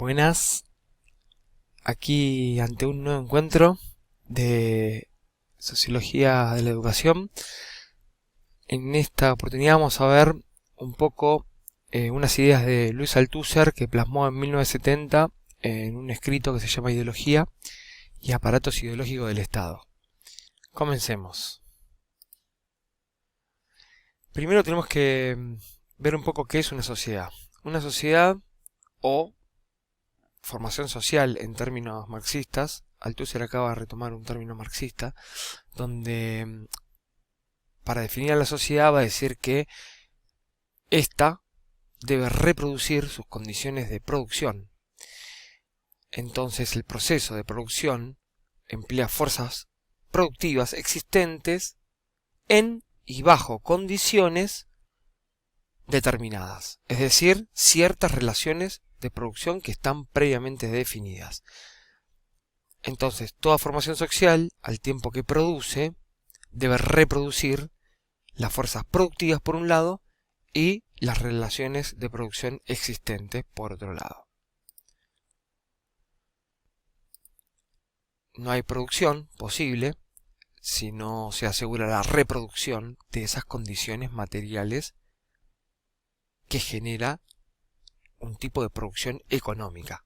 Buenas, aquí ante un nuevo encuentro de Sociología de la Educación. En esta oportunidad vamos a ver un poco unas ideas de Luis Althusser que plasmó en 1970 en un escrito que se llama Ideología y aparatos ideológicos del Estado. Comencemos. Primero tenemos que ver un poco qué es una sociedad. Una sociedad o formación social en términos marxistas. Althusser acaba de retomar un término marxista donde para definir a la sociedad va a decir que ésta debe reproducir sus condiciones de producción. Entonces el proceso de producción emplea fuerzas productivas existentes en y bajo condiciones determinadas, es decir, ciertas relaciones de producción que están previamente definidas. Entonces, toda formación social, al tiempo que produce, debe reproducir las fuerzas productivas por un lado y las relaciones de producción existentes por otro lado. No hay producción posible si no se asegura la reproducción de esas condiciones materiales que genera un tipo de producción económica.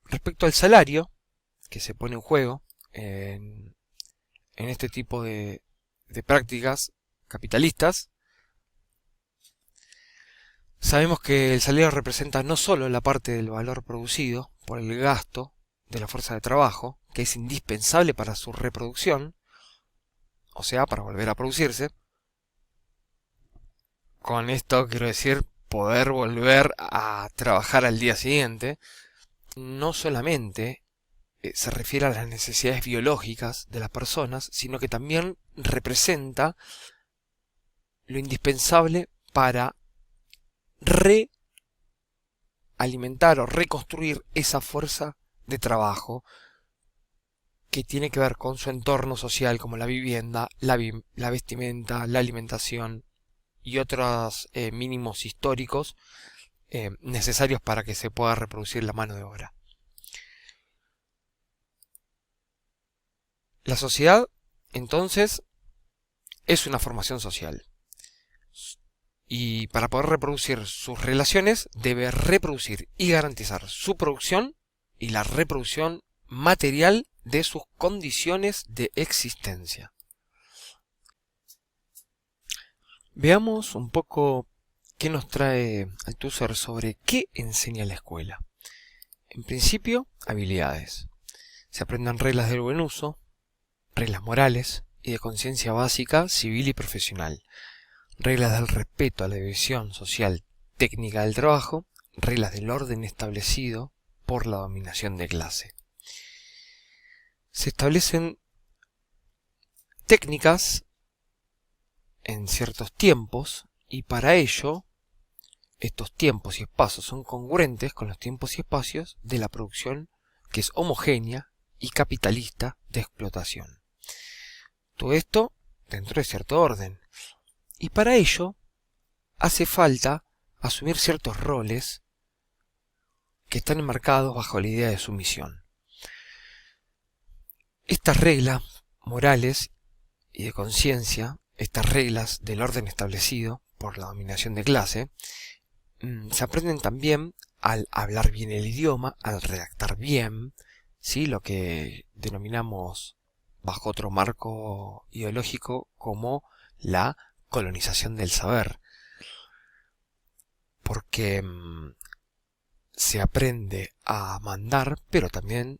Respecto al salario que se pone en juego en este tipo de prácticas capitalistas, sabemos que el salario representa no solo la parte del valor producido por el gasto de la fuerza de trabajo, que es indispensable para su reproducción, o sea, para volver a producirse. Con esto quiero decir poder volver a trabajar al día siguiente. No solamente se refiere a las necesidades biológicas de las personas, sino que también representa lo indispensable para realimentar o reconstruir esa fuerza de trabajo que tiene que ver con su entorno social, como la vivienda, la vestimenta, la alimentación y otros mínimos históricos necesarios para que se pueda reproducir la mano de obra. La sociedad, entonces, es una formación social. Y para poder reproducir sus relaciones, debe reproducir y garantizar su producción y la reproducción material de sus condiciones de existencia. Veamos un poco qué nos trae Althusser sobre qué enseña la escuela. En principio, habilidades. Se aprenden reglas del buen uso, reglas morales y de conciencia básica, civil y profesional. Reglas del respeto a la división social técnica del trabajo, reglas del orden establecido por la dominación de clase. Se establecen técnicas en ciertos tiempos y para ello estos tiempos y espacios son congruentes con los tiempos y espacios de la producción que es homogénea y capitalista de explotación. Todo esto dentro de cierto orden. Y para ello hace falta asumir ciertos roles que están enmarcados bajo la idea de sumisión. Estas reglas morales y de conciencia, estas reglas del orden establecido por la dominación de clase, se aprenden también al hablar bien el idioma, al redactar bien, ¿sí? Lo que denominamos bajo otro marco ideológico como la colonización del saber, porque se aprende a mandar, pero también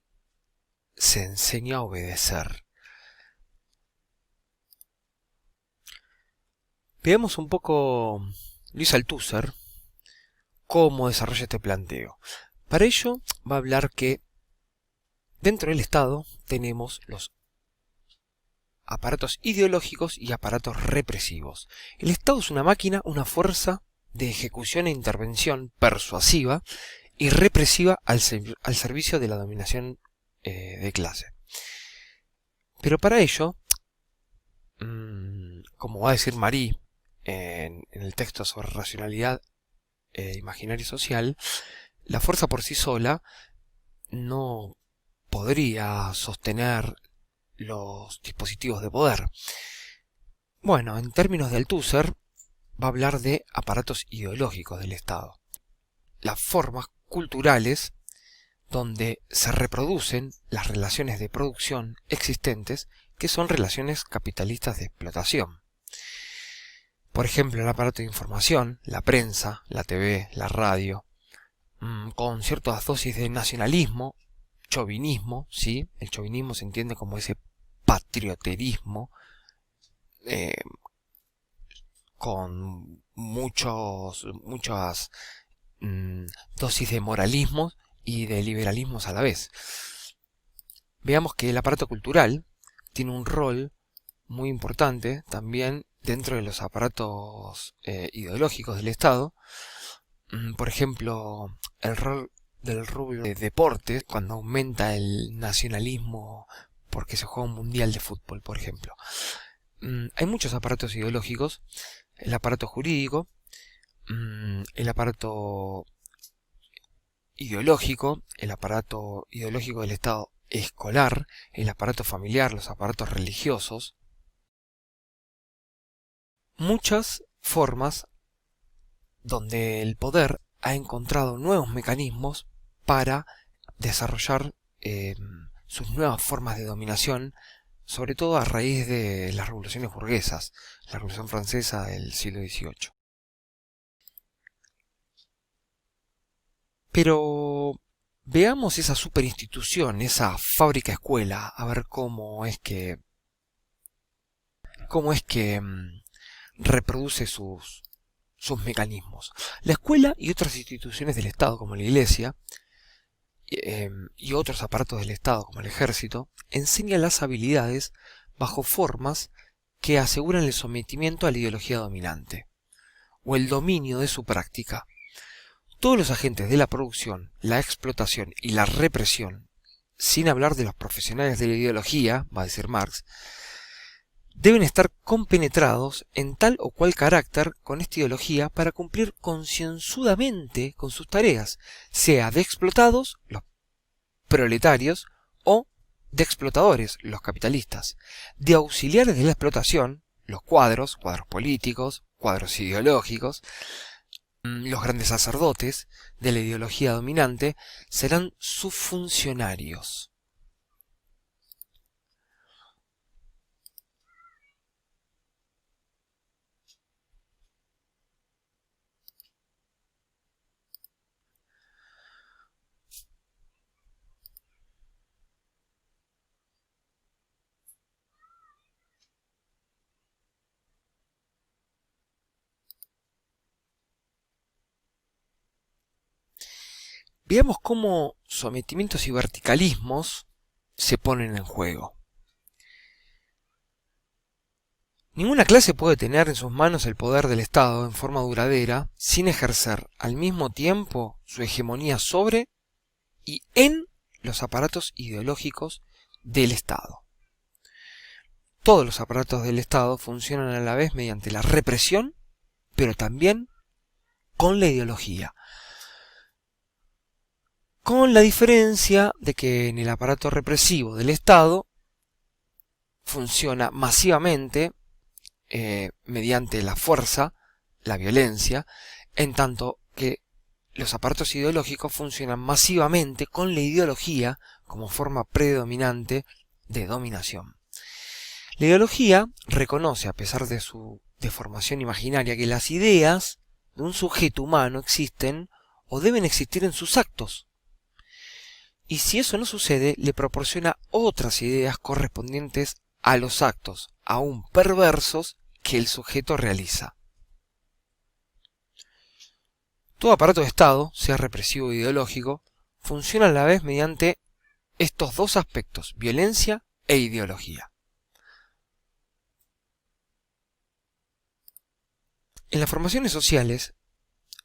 se enseña a obedecer. Veamos un poco Luis Althusser cómo desarrolla este planteo. Para ello va a hablar que dentro del Estado tenemos los aparatos ideológicos y aparatos represivos. El Estado es una máquina, una fuerza de ejecución e intervención persuasiva y represiva al servicio de la dominación de clase. Pero para ello, como va a decir Marie en el texto sobre racionalidad imaginario social, la fuerza por sí sola no podría sostener los dispositivos de poder. Bueno, en términos de Althusser, va a hablar de aparatos ideológicos del Estado. Las formas culturales donde se reproducen las relaciones de producción existentes, que son relaciones capitalistas de explotación. Por ejemplo, el aparato de información, la prensa, la TV, la radio, con ciertas dosis de nacionalismo, chauvinismo, ¿sí? El chauvinismo se entiende como ese patrioterismo con muchas dosis de moralismo y de liberalismos a la vez. Veamos que el aparato cultural tiene un rol muy importante también dentro de los aparatos ideológicos del Estado. Por ejemplo, el rol del rubro de deportes, cuando aumenta el nacionalismo porque se juega un mundial de fútbol, por ejemplo. Hay muchos aparatos ideológicos: el aparato jurídico, el aparato ideológico del Estado escolar, el aparato familiar, los aparatos religiosos. Muchas formas donde el poder ha encontrado nuevos mecanismos para desarrollar sus nuevas formas de dominación, sobre todo a raíz de las revoluciones burguesas, la Revolución Francesa del siglo XVIII. Pero veamos esa superinstitución, esa fábrica escuela, a ver cómo es que reproduce sus mecanismos. La escuela y otras instituciones del Estado, como la Iglesia, y otros aparatos del Estado, como el Ejército, enseñan las habilidades bajo formas que aseguran el sometimiento a la ideología dominante, o el dominio de su práctica. Todos los agentes de la producción, la explotación y la represión, sin hablar de los profesionales de la ideología, va a decir Marx, deben estar compenetrados en tal o cual carácter con esta ideología para cumplir concienzudamente con sus tareas, sea de explotados, los proletarios, o de explotadores, los capitalistas, de auxiliares de la explotación, los cuadros políticos, cuadros ideológicos. Los grandes sacerdotes de la ideología dominante serán sus funcionarios. Veamos cómo sometimientos y verticalismos se ponen en juego. Ninguna clase puede tener en sus manos el poder del Estado en forma duradera sin ejercer al mismo tiempo su hegemonía sobre y en los aparatos ideológicos del Estado. Todos los aparatos del Estado funcionan a la vez mediante la represión, pero también con la ideología. Con la diferencia de que en el aparato represivo del Estado funciona masivamente mediante la fuerza, la violencia, en tanto que los aparatos ideológicos funcionan masivamente con la ideología como forma predominante de dominación. La ideología reconoce, a pesar de su deformación imaginaria, que las ideas de un sujeto humano existen o deben existir en sus actos. Y si eso no sucede, le proporciona otras ideas correspondientes a los actos, aún perversos, que el sujeto realiza. Todo aparato de Estado, sea represivo o ideológico, funciona a la vez mediante estos dos aspectos, violencia e ideología. En las formaciones sociales,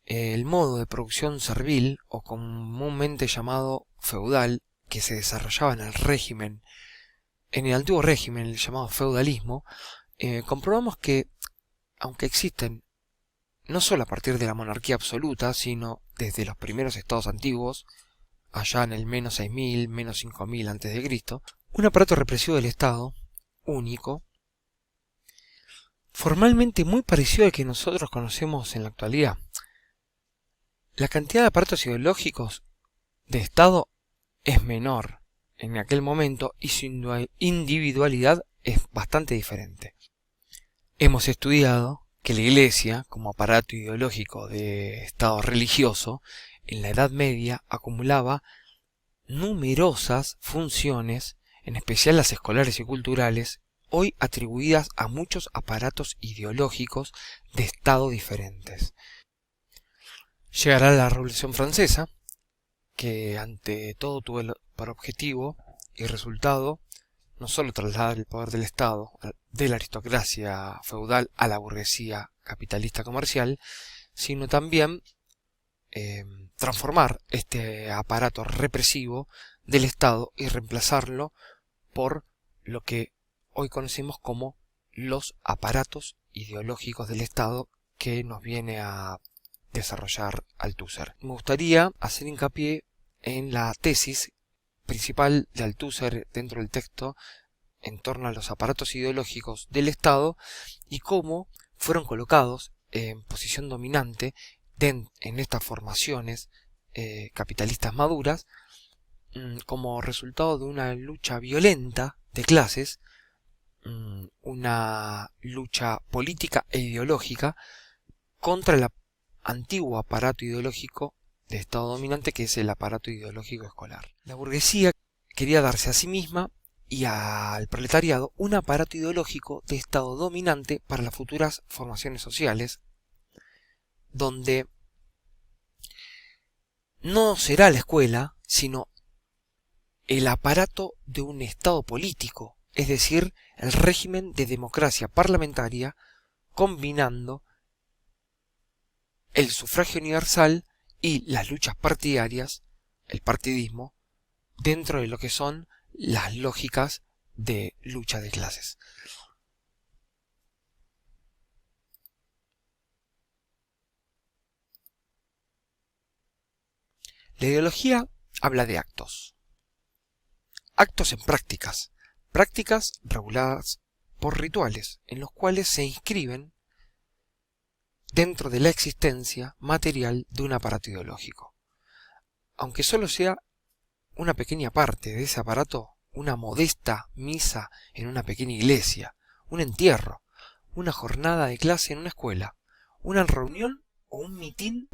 el modo de producción servil, o comúnmente llamado feudal, que se desarrollaba en el antiguo régimen, el llamado feudalismo, comprobamos que, aunque existen no solo a partir de la monarquía absoluta, sino desde los primeros estados antiguos, allá en el menos 6000, menos 5000 a.C., un aparato represivo del Estado, único, formalmente muy parecido al que nosotros conocemos en la actualidad. La cantidad de aparatos ideológicos de Estado es menor en aquel momento y su individualidad es bastante diferente. Hemos estudiado que la Iglesia, como aparato ideológico de Estado religioso, en la Edad Media acumulaba numerosas funciones, en especial las escolares y culturales, hoy atribuidas a muchos aparatos ideológicos de Estado diferentes. Llegará la Revolución Francesa, que ante todo tuvo por objetivo y resultado no solo trasladar el poder del Estado, de la aristocracia feudal a la burguesía capitalista comercial, sino también transformar este aparato represivo del Estado y reemplazarlo por lo que hoy conocemos como los aparatos ideológicos del Estado que nos viene a desarrollar Althusser. Me gustaría hacer hincapié en la tesis principal de Althusser dentro del texto en torno a los aparatos ideológicos del Estado y cómo fueron colocados en posición dominante en estas formaciones capitalistas maduras como resultado de una lucha violenta de clases, una lucha política e ideológica contra el antiguo aparato ideológico de Estado dominante que es el aparato ideológico escolar. La burguesía quería darse a sí misma y al proletariado un aparato ideológico de Estado dominante para las futuras formaciones sociales, donde no será la escuela, sino el aparato de un Estado político, es decir, el régimen de democracia parlamentaria, combinando el sufragio universal y las luchas partidarias, el partidismo, dentro de lo que son las lógicas de lucha de clases. La ideología habla de actos. Actos en prácticas. Prácticas reguladas por rituales, en los cuales se inscriben dentro de la existencia material de un aparato ideológico. Aunque solo sea una pequeña parte de ese aparato, una modesta misa en una pequeña iglesia, un entierro, una jornada de clase en una escuela, una reunión o un mitin,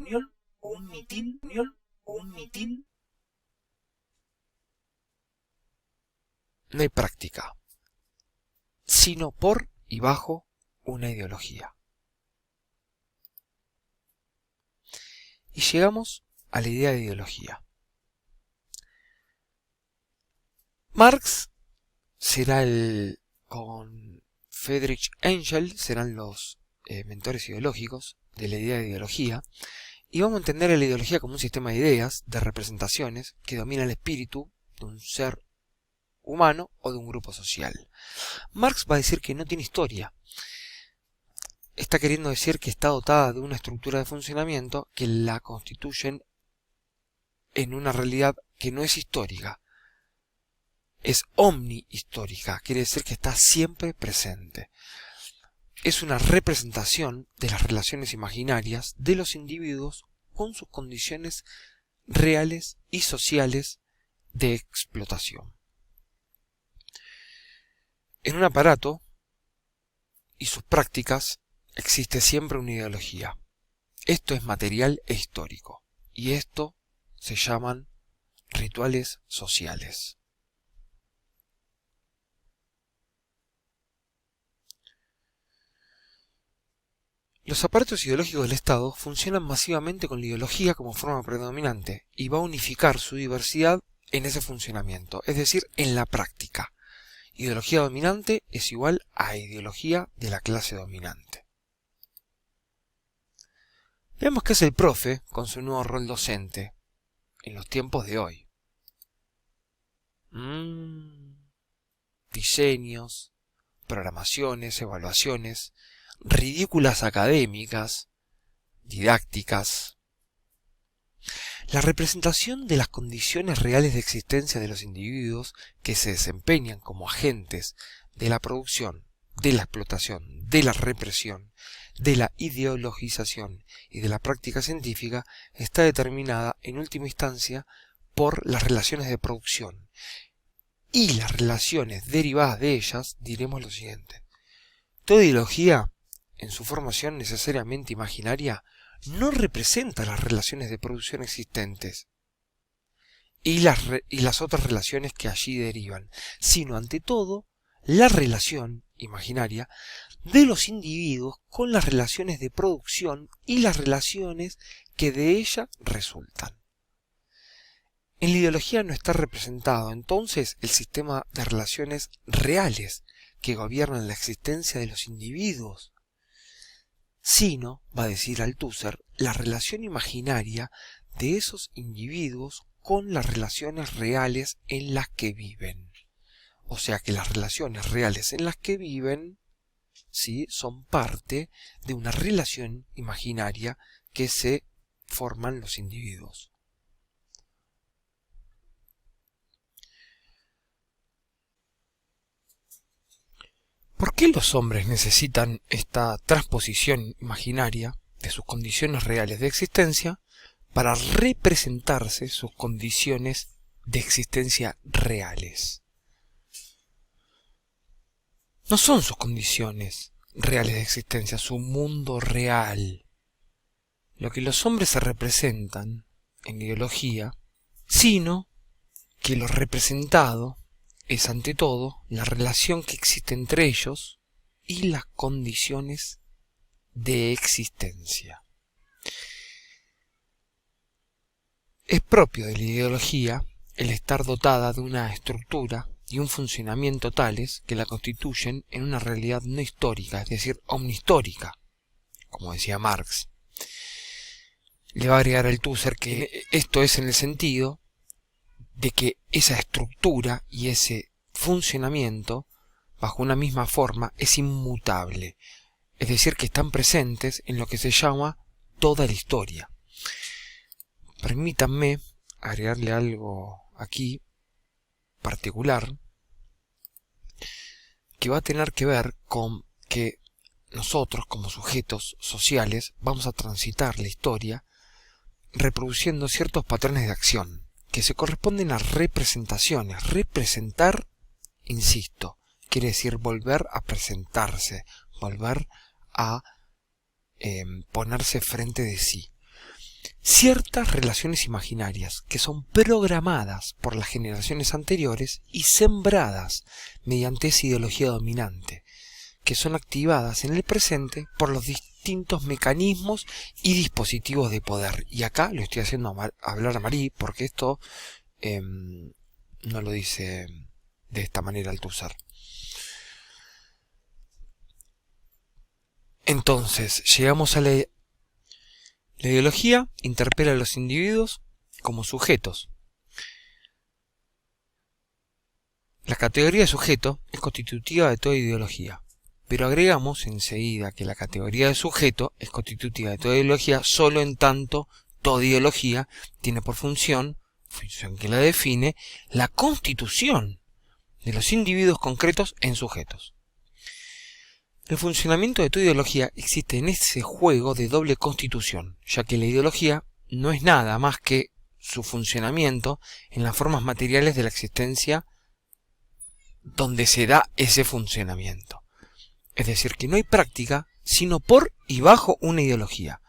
no hay práctica, sino por y bajo una ideología. Y llegamos a la idea de ideología. Marx será con Friedrich Engels serán los mentores ideológicos de la idea de ideología, y vamos a entender a la ideología como un sistema de ideas, de representaciones, que domina el espíritu de un ser humano o de un grupo social. Marx va a decir que no tiene historia. Está queriendo decir que está dotada de una estructura de funcionamiento que la constituyen en una realidad que no es histórica. Es omnihistórica, quiere decir que está siempre presente. Es una representación de las relaciones imaginarias de los individuos con sus condiciones reales y sociales de explotación. En un aparato y sus prácticas existe siempre una ideología. Esto es material e histórico, y esto se llaman rituales sociales. Los aparatos ideológicos del Estado funcionan masivamente con la ideología como forma predominante y va a unificar su diversidad en ese funcionamiento, es decir, en la práctica. Ideología dominante es igual a ideología de la clase dominante. Veamos qué es el profe con su nuevo rol docente en los tiempos de hoy. Diseños, programaciones, evaluaciones, ridículas académicas, didácticas. La representación de las condiciones reales de existencia de los individuos que se desempeñan como agentes de la producción, de la explotación, de la represión, de la ideologización y de la práctica científica está determinada en última instancia por las relaciones de producción y las relaciones derivadas de ellas. Diremos lo siguiente: toda ideología, en su formación necesariamente imaginaria, no representa las relaciones de producción existentes y las otras relaciones que allí derivan, sino ante todo la relación imaginaria de los individuos con las relaciones de producción y las relaciones que de ella resultan. En la ideología no está representado entonces el sistema de relaciones reales que gobiernan la existencia de los individuos, sino, va a decir Althusser, la relación imaginaria de esos individuos con las relaciones reales en las que viven. O sea que las relaciones reales en las que viven, ¿sí?, son parte de una relación imaginaria que se forman los individuos. ¿Por qué los hombres necesitan esta transposición imaginaria de sus condiciones reales de existencia para representarse sus condiciones de existencia reales? No son sus condiciones reales de existencia, su mundo real, lo que los hombres se representan en la ideología, sino que lo representado es ante todo la relación que existe entre ellos y las condiciones de existencia. Es propio de la ideología el estar dotada de una estructura y un funcionamiento tales que la constituyen en una realidad no histórica, es decir, omnihistórica, como decía Marx. Le va a agregar Althusser que esto es en el sentido de que esa estructura y ese funcionamiento bajo una misma forma es inmutable, es decir, que están presentes en lo que se llama toda la historia. Permítanme agregarle algo aquí particular que va a tener que ver con que nosotros como sujetos sociales vamos a transitar la historia reproduciendo ciertos patrones de acción que se corresponden a representaciones. Representar, insisto, quiere decir volver a presentarse, volver a ponerse frente de sí. Ciertas relaciones imaginarias que son programadas por las generaciones anteriores y sembradas mediante esa ideología dominante, que son activadas en el presente por los distintos mecanismos y dispositivos de poder. Y acá lo estoy haciendo hablar a Marie porque esto no lo dice de esta manera Althusser. Entonces, llegamos a la ideología interpela a los individuos como sujetos. La categoría de sujeto es constitutiva de toda ideología, pero agregamos enseguida que la categoría de sujeto es constitutiva de toda ideología solo en tanto toda ideología tiene por función que la define, la constitución de los individuos concretos en sujetos. El funcionamiento de toda ideología existe en ese juego de doble constitución, ya que la ideología no es nada más que su funcionamiento en las formas materiales de la existencia donde se da ese funcionamiento. Es decir, que no hay práctica sino por y bajo una ideología.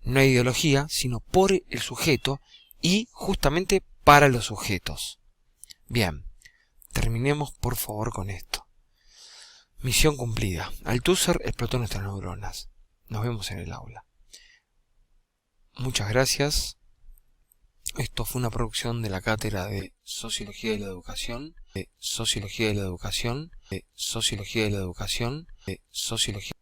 No hay ideología sino por el sujeto y justamente para los sujetos. Bien, terminemos por favor con esto. Misión cumplida. Althusser explotó nuestras neuronas. Nos vemos en el aula. Muchas gracias. Esto fue una producción de la cátedra de Sociología de la Educación, de Sociología de la Educación, de Sociología de la Educación, de Sociología